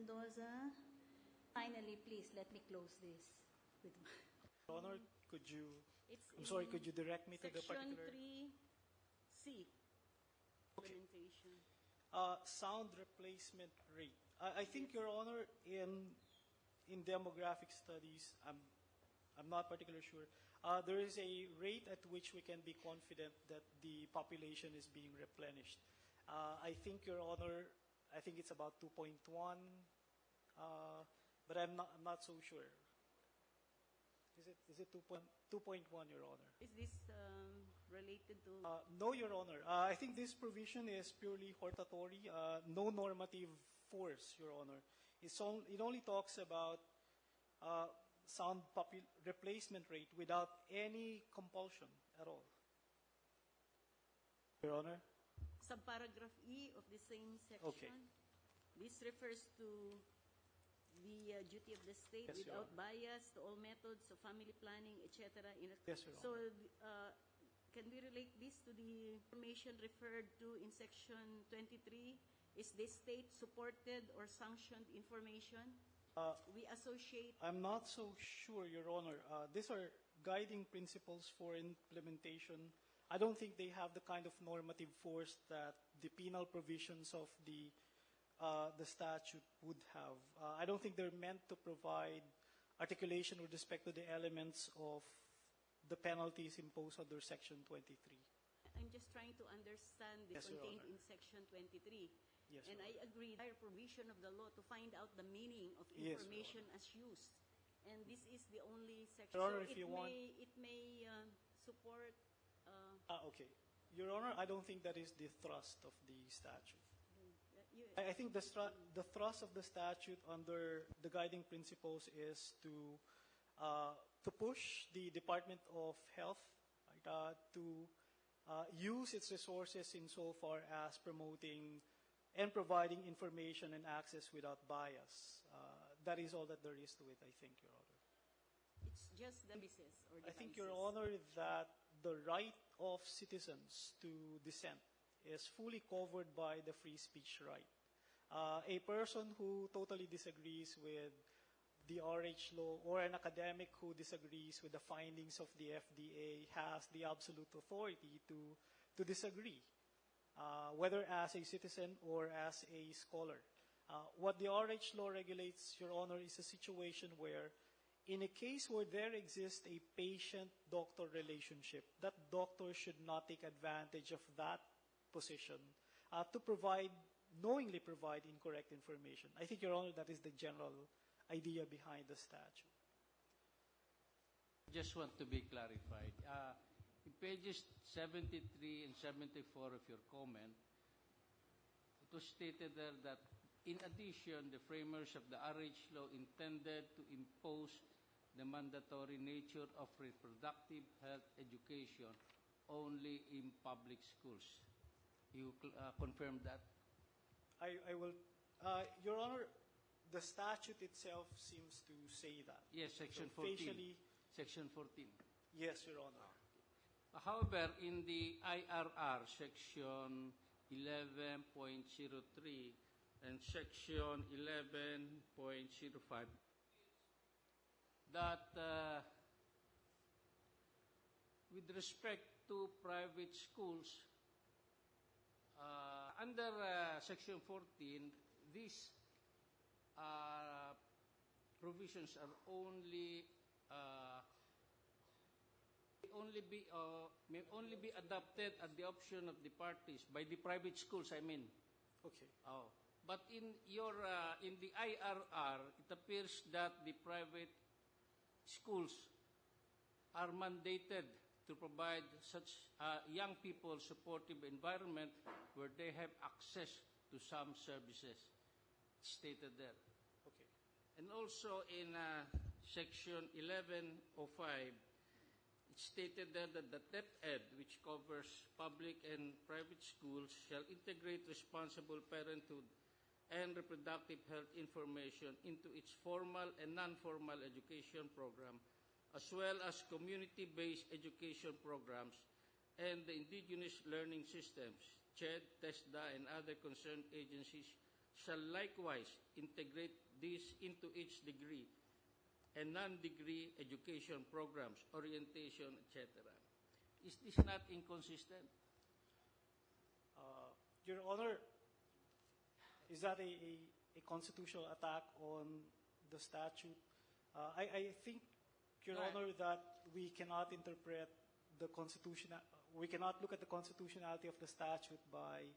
Mendoza. Finally, please let me close this with Your Honor, could you direct me to the Section particular 3C. Implementation. sound replacement rate? I think, Your Honor, in demographic studies, I'm not particularly sure. There is a rate at which we can be confident that the population is being replenished. I think, Your Honor, I think it's about 2.1, but I'm not so sure. Is it 2.1, Your Honor? Is this related to... No, Your Honor. I think this provision is purely hortatory, no normative force, Your Honor. It only talks about sound replacement rate without any compulsion at all. Your Honor? Subparagraph E of the same section. Okay. This refers to the duty of the state Yes, Your without bias to all methods of family planning, etc. Yes, Your So, can we relate this to the information referred to in Section 23? Is this state-supported or sanctioned information? We associate... I'm not so sure, Your Honor. These are guiding principles for implementation. I don't think they have the kind of normative force that the penal provisions of the statute would have. I don't think they're meant to provide articulation with respect to the elements of the penalties imposed under Section 23. I'm just trying to understand the Yes, Your contained Honor. in Section 23. Yes, And Your I Honor. agree, there provision of the law to find out the meaning of Yes, Your information as used. And this is the only section. Your Honor, So if you want- it may support... Okay. Your Honor, I don't think that is the thrust of the statute. you- I think the thrust of the statute under the guiding principles is to push the Department of Health to use its resources insofar as promoting and providing information and access without bias. That is all that there is to it, I think, Your Honor. It's just the services or I devices. think, Your Honor, that the right of citizens to dissent is fully covered by the free speech right. A person who totally disagrees with the RH law or an academic who disagrees with the findings of the FDA has the absolute authority to disagree, whether as a citizen or as a scholar. What the RH law regulates, Your Honor, is a situation where in a case where there exists a patient-doctor relationship, that doctor should not take advantage of that position to knowingly provide incorrect information. I think, Your Honor, that is the general idea behind the statute. Just want to be clarified. In pages 73 and 74 of your comment, it was stated there that in addition, the framers of the RH law intended to impose the mandatory nature of reproductive health education only in public schools. You confirm that? I will, Your Honor, the statute itself seems to say that. Yes, Section So 14. facially, Section 14. yes, Your Honor. However, in the IRR, Section 11.03 and Section 11.05, that with respect to private schools, under Section 14, these provisions are may only be adopted at the option of the parties by the private schools. I mean. Okay. Oh, but in your in the IRR, it appears that the private schools are mandated to provide such young people supportive environment where they have access to some services stated there. Okay. And also in Section 1105, it's stated there that the TEP-ED, which covers public and private schools, shall integrate responsible parenthood and reproductive health information into its formal and non-formal education program, as well as community-based education programs and the indigenous learning systems, CHED, TESDA, and other concerned agencies shall likewise integrate this into each degree and non-degree education programs, orientation, etc. Is this not inconsistent? Your Honor, is that a constitutional attack on the statute? I think, Your Right. Honor, that we cannot interpret the we cannot look at the constitutionality of the statute by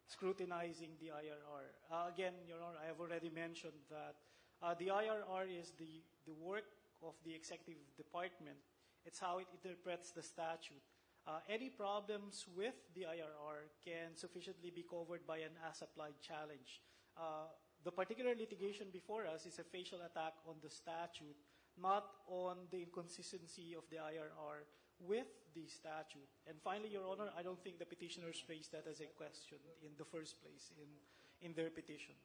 scrutinizing the IRR. Again, Your Honor, I have already mentioned that the IRR is the work of the executive department. It's how it interprets the statute. Any problems with the IRR can sufficiently be covered by an as-applied challenge. The particular litigation before us is a facial attack on the statute, not on the inconsistency of the IRR with the statute. And finally, Your Honor, I don't think the petitioners raised that as a question in the first place in their petition.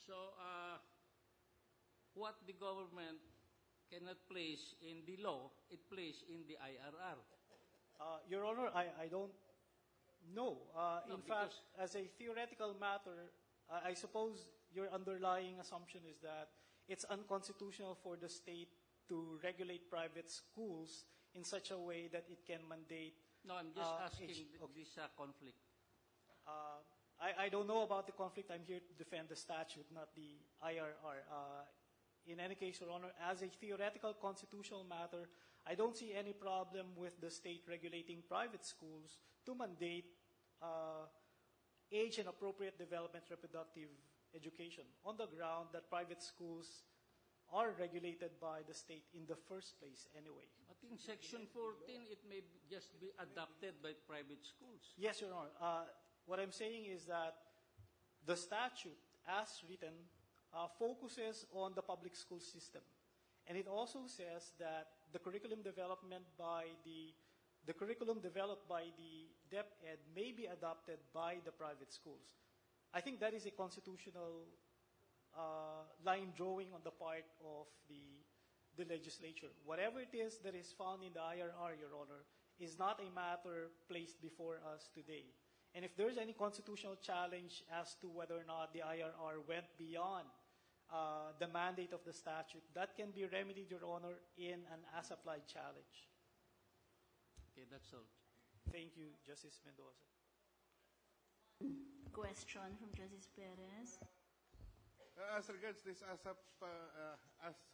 So, what the government cannot place in the law, it places in the IRR. Your Honor, I don't know. No, In fact, as a theoretical matter, I suppose your underlying assumption is that it's unconstitutional for the state to regulate private schools in such a way that it can mandate. No, I'm just asking okay. this conflict. I don't know about the conflict. I'm here to defend the statute, not the IRR. In any case, Your Honor, as a theoretical constitutional matter, I don't see any problem with the state regulating private schools to mandate age and appropriate development reproductive education on the ground that private schools are regulated by the state in the first place anyway. But in Section 14, it may just be adopted by private schools. Yes, Your Honor. What I'm saying is that the statute, as written, focuses on the public school system. And it also says that the curriculum developed by the DepEd may be adopted by the private schools. I think that is a constitutional line drawing on the part of the legislature. Whatever it is that is found in the IRR, Your Honor, is not a matter placed before us today. And if there's any constitutional challenge as to whether or not the IRR went beyond the mandate of the statute, that can be remedied, Your Honor, in an as-applied challenge. Okay, that's all. Thank you, Justice Mendoza. Question from Justice Perez. As regards this as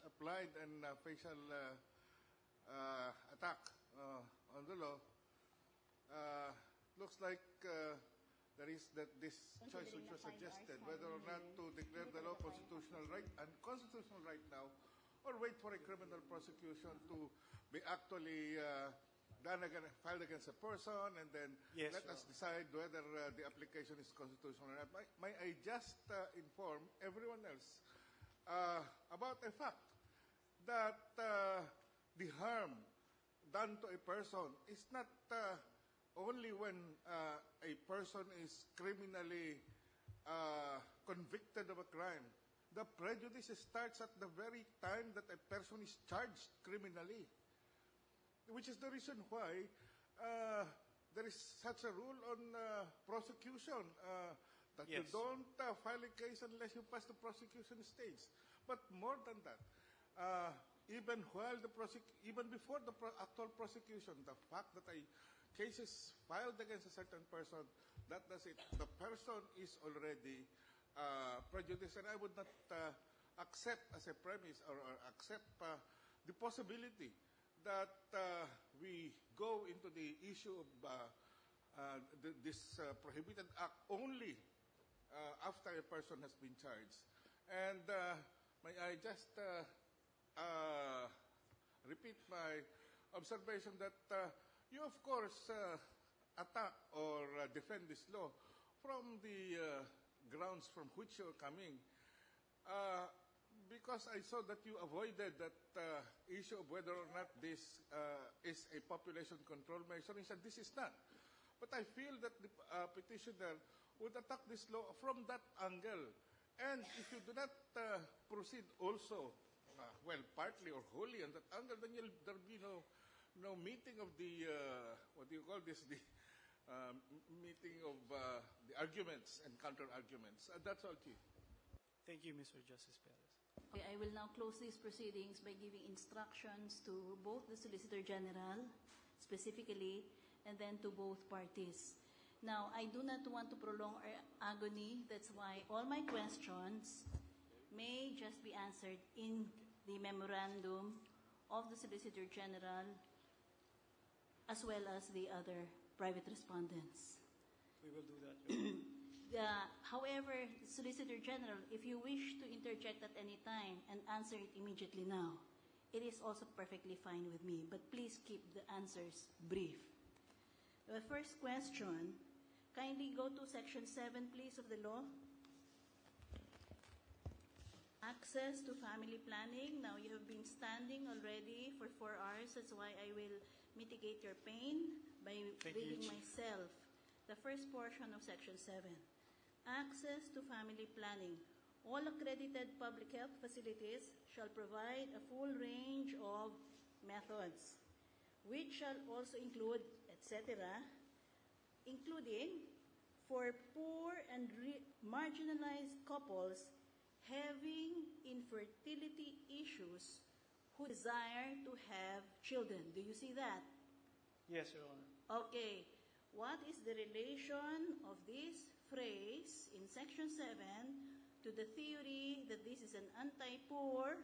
applied and facial attack on the law, looks like there is this choice which was suggested, whether or not to declare the law constitutional right and constitutional right now, or wait for a criminal prosecution to be actually filed against a person, and then Yes, let us decide whether the application is constitutional or not. May I just inform everyone else about a fact that the harm done to a person is not only when a person is criminally convicted of a crime. The prejudice starts at the very time that a person is charged criminally, which is the reason why there is such a rule on prosecution, that you Yes. don't file a case unless you pass the prosecution stage. But more than that, even before the actual prosecution, the fact that a case is filed against a certain person, that does it. The person is already prejudiced, and I would not accept as a premise or accept the possibility that we go into the issue of this prohibited act only after a person has been charged. And may I just repeat my observation that you, of course, attack or defend this law from the grounds from which you're coming. Because I saw that you avoided that issue of whether or not this is a population control measure. He said this is not. But I feel that the petitioner would attack this law from that angle. And if you do not proceed also, partly or wholly on that angle, then there'll be no meeting of the, what do you call this, the meeting of the arguments and counter-arguments. That's all, Chief. Thank you, Mr. Justice Perez. Okay, I will now close these proceedings by giving instructions to both the Solicitor General, specifically, and then to both parties. Now, I do not want to prolong our agony. That's why all my questions may just be answered in the memorandum of the Solicitor General as well as the other private respondents. We will do that, Your Honor. However, Solicitor General, if you wish to interject at any time and answer it immediately now, it is also perfectly fine with me, but please keep the answers brief. The first question, kindly go to Section 7, please, of the law. Access to family planning. Now, you have been standing already for 4 hours. That's why I will mitigate your pain by reading myself the first portion of Section 7. Access to family planning. All accredited public health facilities shall provide a full range of methods, which shall also include, etc., including for poor and marginalized couples having infertility issues who desire to have children. Do you see that? Yes, Your Honor. Okay. What is the relation of this phrase in Section 7 to the theory that this is an anti-poor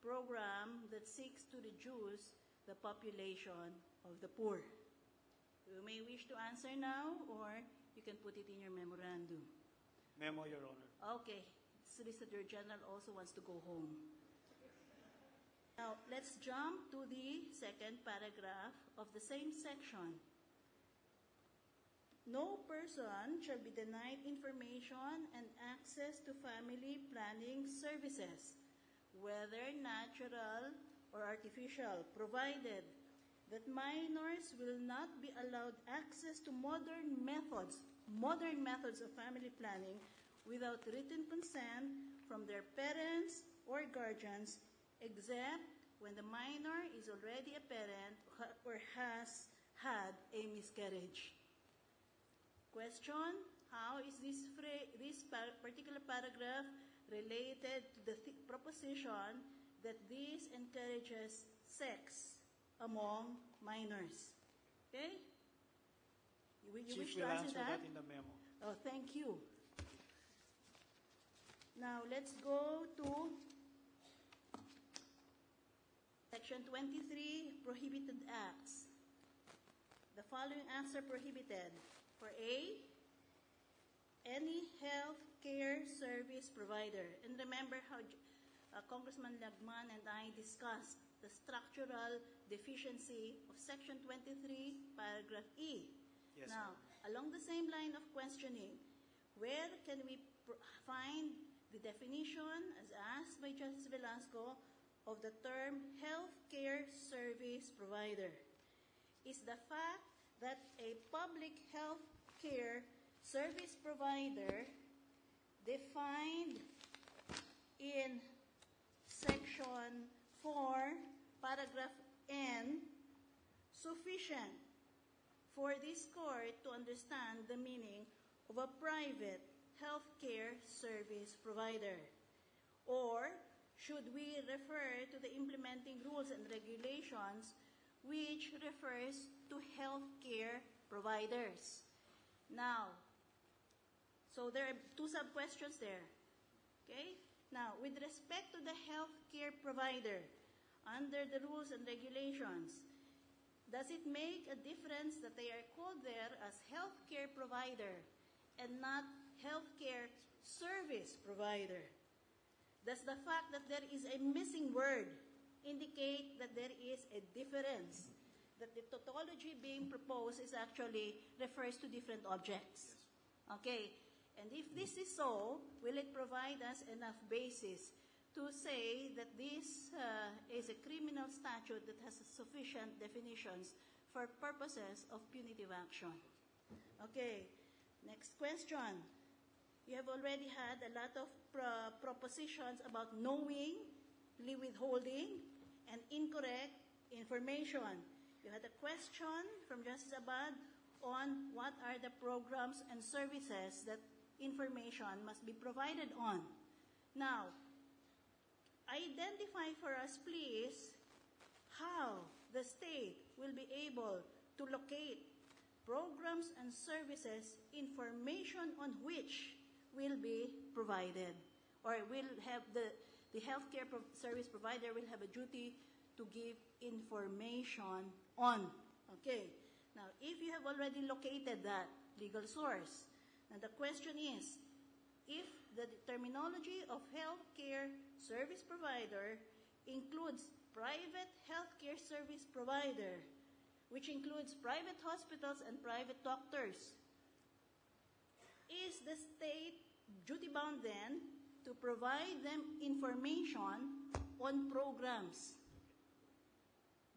program that seeks to reduce the population of the poor? You may wish to answer now, or you can put it in your memorandum. Memo, Your Honor. Okay. Solicitor General also wants to go home. Now, let's jump to the second paragraph of the same section. No person shall be denied information and access to family planning services, whether natural or artificial, provided that minors will not be allowed access to modern methods of family planning without written consent from their parents or guardians, except when the minor is already a parent or has had a miscarriage. Question: how is this particular paragraph related to the proposition that this encourages sex among minors? Okay? You Chief wish will to answer answer that in the memo. Oh, thank you. Now, let's go to Section 23, Prohibited Acts. The following acts are prohibited. For A, any health care service provider. And remember how Congressman Lagman and I discussed the structural deficiency of Section 23, Paragraph E. Yes, Now, along the same line of questioning, where can we find the definition, as asked by Justice Velasco, of the term healthcare service provider? Is the fact that a public health care service provider defined in Section 4, Paragraph N, sufficient for this court to understand the meaning of a private healthcare service provider? Or should we refer to the implementing rules and regulations which refers to healthcare providers? Now, so there are two sub-questions there. Okay? Now, with respect to the healthcare provider, under the rules and regulations, does it make a difference that they are called there as healthcare provider and not healthcare service provider? Does the fact that there is a missing word indicate that there is a difference, that the tautology being proposed is actually refers to different objects? Okay, and if this is so, will it provide us enough basis to say that this is a criminal statute that has sufficient definitions for purposes of punitive action? Okay, next question. You have already had a lot of propositions about knowingly withholding and incorrect information. You had a question from Justice Abad, on what are the programs and services that information must be provided on. Now, identify for us, please, how the state will be able to locate programs and services, information on which will be provided, or will have the healthcare service provider will have a duty to give information on. Okay. Now, if you have already located that legal source, and the question is, if the terminology of healthcare service provider includes private healthcare service provider, which includes private hospitals and private doctors, is the state duty-bound then to provide them information on programs?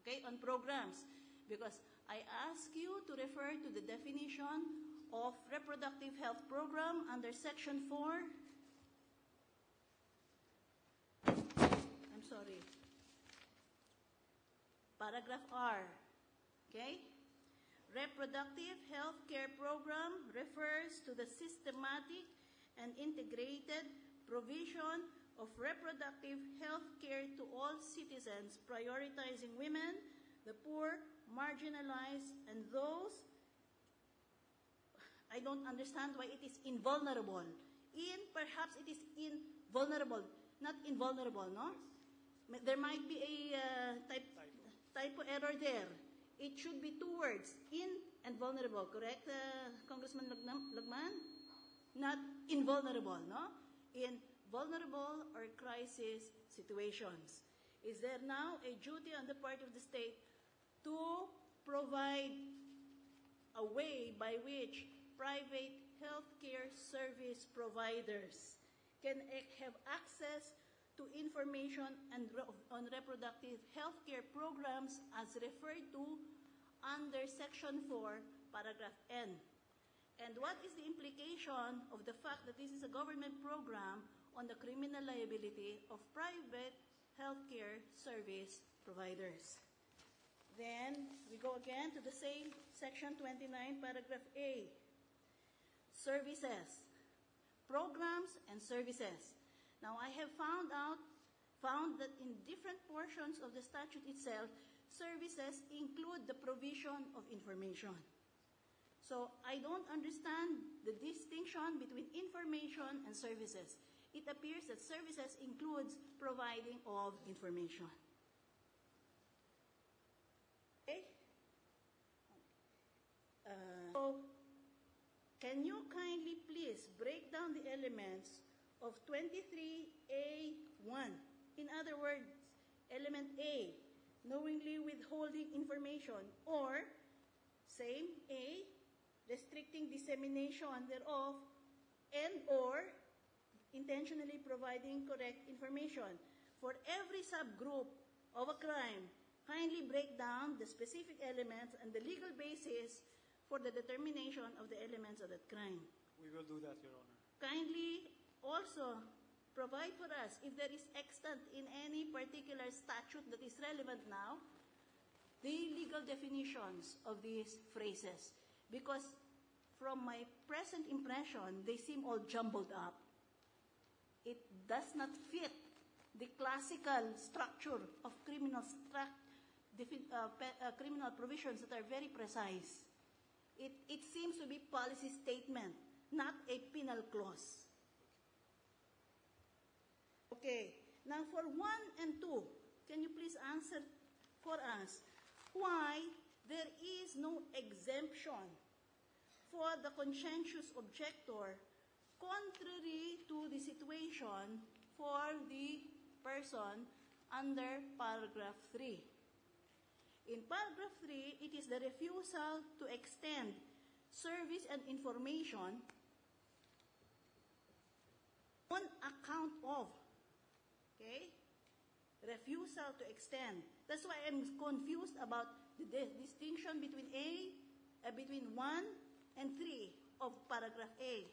Okay, on programs. Because I ask you to refer to the definition of reproductive health program under Section 4. I'm sorry. Paragraph R. Okay? Reproductive health care program refers to the systematic and integrated provision of reproductive health care to all citizens, prioritizing women, the poor, marginalized, and those, I don't understand why it is invulnerable. Perhaps it is invulnerable, not invulnerable, no? There might be a typo error there. It should be two words, in and vulnerable, correct, Congressman Lagman? Not invulnerable, no? In vulnerable or crisis situations. Is there now a duty on the part of the state to provide a way by which private healthcare service providers can have access to information on reproductive healthcare programs as referred to under Section 4, Paragraph N? And what is the implication of the fact that this is a government program on the criminal liability of private healthcare service providers? Then we go again to the same Section 29, Paragraph A. Services, programs, and services. Now, I have found that in different portions of the statute itself, services include the provision of information. So I don't understand the distinction between information and services. It appears that services includes providing of information. Okay? So can you kindly please break down the elements of 23A1? In other words, element A, knowingly withholding information, or same A, restricting dissemination thereof, and or intentionally providing correct information. For every subgroup of a crime, kindly break down the specific elements and the legal basis for the determination of the elements of that crime. We will do that, Your Honor. Kindly also provide for us, if there is extant in any particular statute that is relevant now, the legal definitions of these phrases. Because from my present impression, they seem all jumbled up. It does not fit the classical structure of criminal provisions that are very precise. It seems to be policy statement, not a penal clause. Okay, now for 1 and 2, can you please answer for us why there is no exemption for the conscientious objector contrary to the situation for the person under paragraph 3. In paragraph 3, it is the refusal to extend service and information on account of, okay? Refusal to extend. That's why I'm confused about the distinction between between 1 and 3 of paragraph A.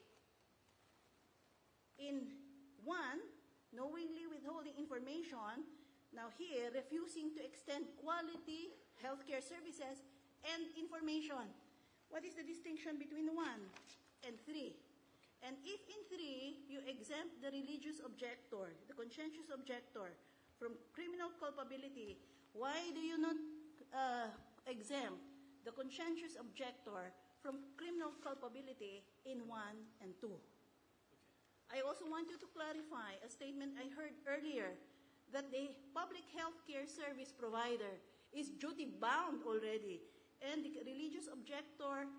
In 1, knowingly withholding information, now here, refusing to extend quality healthcare services and information. What is the distinction between 1 and 3? And if in 3, you exempt the religious objector, the conscientious objector, from criminal culpability, why do you not exempt the conscientious objector from criminal culpability in 1 and 2? I also want you to clarify a statement I heard earlier that the public health care service provider is duty-bound already, and the religious objector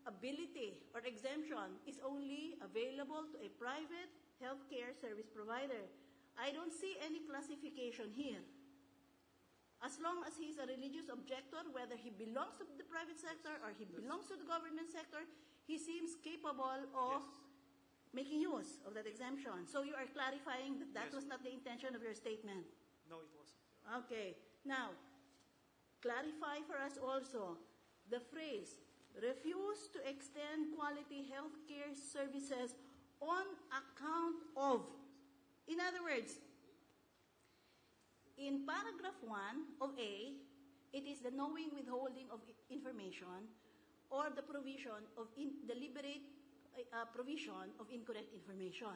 ability or exemption is only available to a private health care service provider. I don't see any classification here. As long as he is a religious objector, whether he belongs to the private sector or he belongs to the government sector, he seems capable of making use of that exemption. So you are clarifying that that was not the intention of your statement. No, it wasn't. Okay. Now, clarify for us also the phrase, refuse to extend quality health care services on account of. In other words, in paragraph 1 of A, it is the knowing withholding of information or the provision of deliberate provision of incorrect information.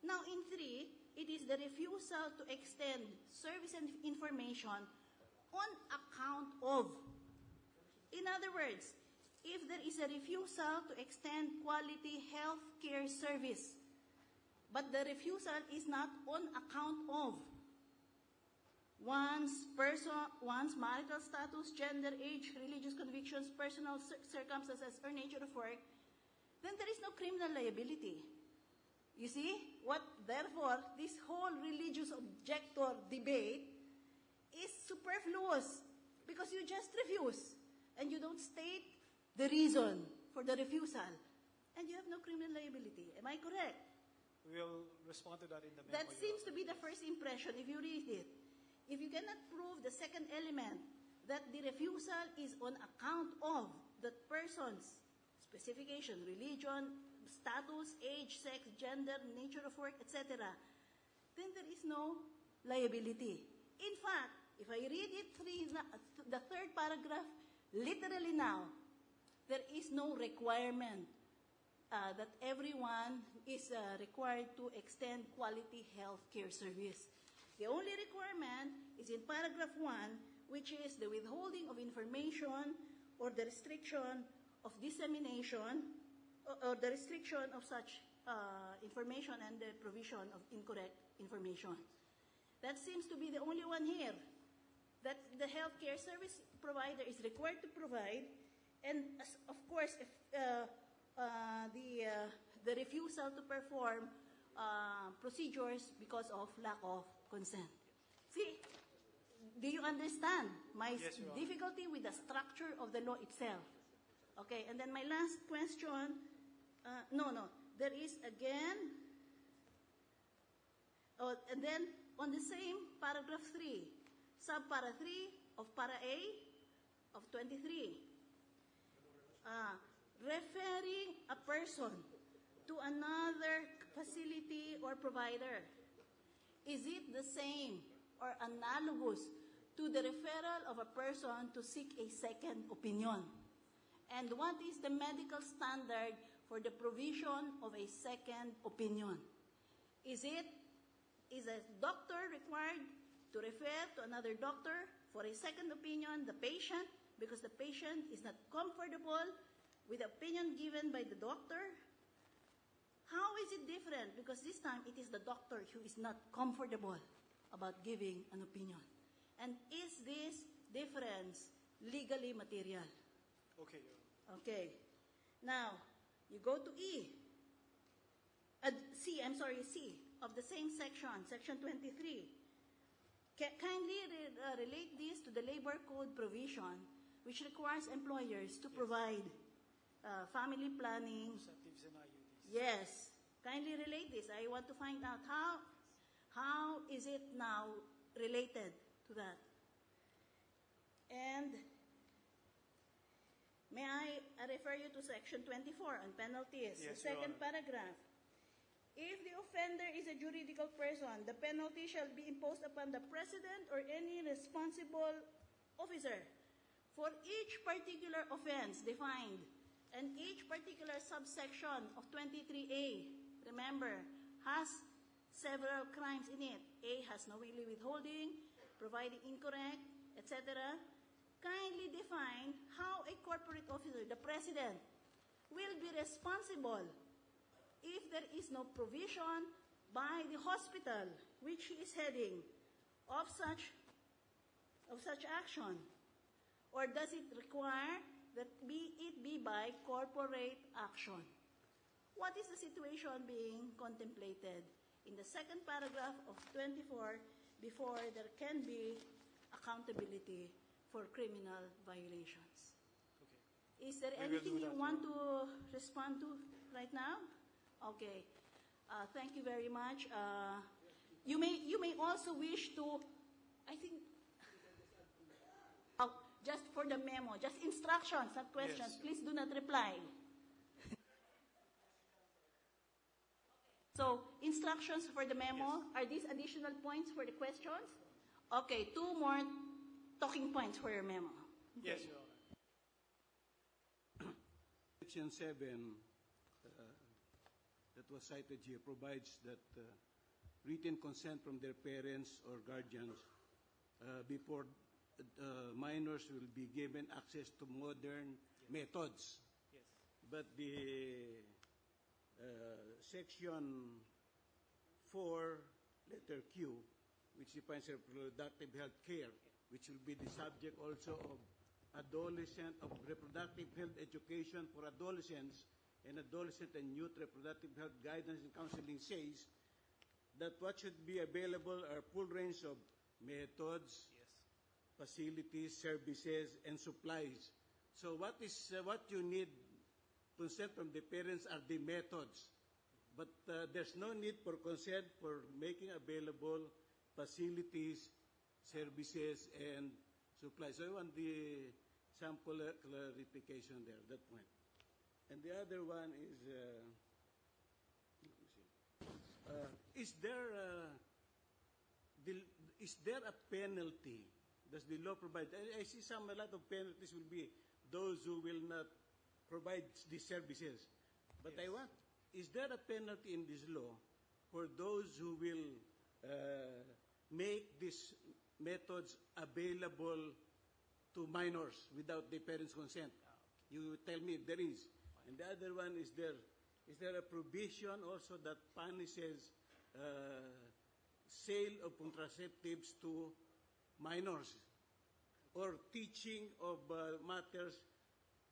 Now, in 3, it is the refusal to extend service and information on account of. In other words, if there is a refusal to extend quality health care service, but the refusal is not on account of one's marital status, gender, age, religious convictions, personal circumstances, or nature of work, then there is no criminal liability. You see? Therefore, this whole religious objector debate is superfluous because you just refuse and you don't state the reason for the refusal, and you have no criminal liability. Am I correct? We'll respond to that in the memo. That seems to be the first impression if you read it. If you cannot prove the second element, that the refusal is on account of that person's specification, religion, status, age, sex, gender, nature of work, etc., then there is no liability. In fact, if I read it, the third paragraph, literally now, there is no requirement that everyone is required to extend quality health care service. The only requirement is in paragraph 1, which is the withholding of information or the restriction of dissemination or the restriction of such information and the provision of incorrect information. That seems to be the only one here that the healthcare service provider is required to provide, and of course, if the refusal to perform procedures because of lack of consent. See, do you understand my Yes, Your Honor. difficulty with the structure of the law itself? Okay, and then my last question, there is again, and then on the same paragraph 3, subpara 3 of para A of 23, referring a person to another facility or provider, is it the same or analogous to the referral of a person to seek a second opinion? And what is the medical standard for the provision of a second opinion? Is a doctor required to refer to another doctor for a second opinion, the patient, because the patient is not comfortable with the opinion given by the doctor? How is it different? Because this time it is the doctor who is not comfortable about giving an opinion. And is this difference legally material? Okay, Your Honor. Okay. Now, you go to C of the same section, section 23. Kindly relate this to the labor code provision, which requires employers to provide family planning. Contraceptives and IUDs. Yes. Kindly relate this. I want to find out how is it now related to that. And may I refer you to section 24 on penalties, Yes, the Your second Honor. paragraph. If the offender is a juridical person, the penalty shall be imposed upon the president or any responsible officer for each particular offense defined And each particular subsection of 23A, remember, has several crimes in it. A has knowingly withholding, providing incorrect, etc. Kindly define how a corporate officer, the president, will be responsible if there is no provision by the hospital which he is heading of such action? Or does it require that it be by corporate action? What is the situation being contemplated in the second paragraph of 24 before there can be accountability for criminal violations? Okay. Is there We will anything do you that, want to respond to right now? Okay. Thank you very much. You may also wish to, I think, just for the memo, just instructions, not questions. Yes. Please do not reply. So, instructions for the memo. Yes. Are these additional points for the questions? Okay, 2 more talking points for your memo. Yes, Your Honor. Section 7 that was cited here provides that written consent from their parents or guardians before minors will be given access to modern methods. Yes. But the Section 4, letter Q, which defines reproductive health care, which will be the subject also of reproductive health education for adolescents and adolescent and youth reproductive health guidance and counseling, says that what should be available are full range of methods, Yes. facilities, services, and supplies. So what you need consent from the parents are the methods. But there's no need for consent for making available facilities, services, and supplies. So I want the sample clarification there, that point. And the other one is, is there a penalty? Does the law provide? I see a lot of penalties will be those who will not provide these services. But Yes. I want, is there a penalty in this law for those who will make these methods available to minors without the parents' consent? You tell me if there is. And the other one, is there a provision also that punishes sale of contraceptives to minors, or teaching of matters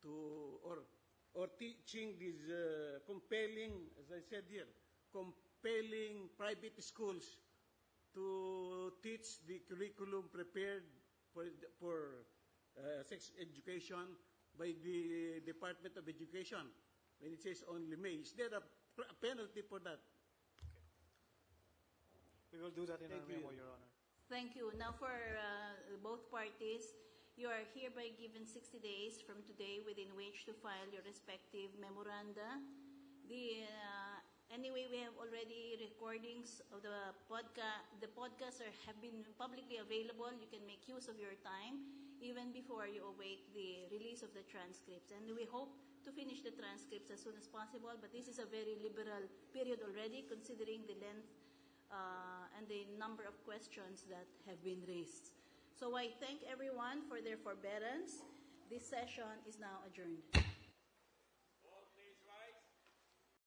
to, or teaching these compelling, as I said here, compelling private schools to teach the curriculum prepared for sex education by the Department of Education, when it says only may. Is there a penalty for that? We will do that in our Thank you. memo, Your Honor. Thank you. Now for both parties, you are hereby given 60 days from today within which to file your respective memoranda. Anyway, we have already recordings of the podcast. The podcasts have been publicly available. You can make use of your time even before you await the release of the transcripts. And we hope to finish the transcripts as soon as possible, but this is a very liberal period already considering the length and the number of questions that have been raised. So I thank everyone for their forbearance. This session is now adjourned.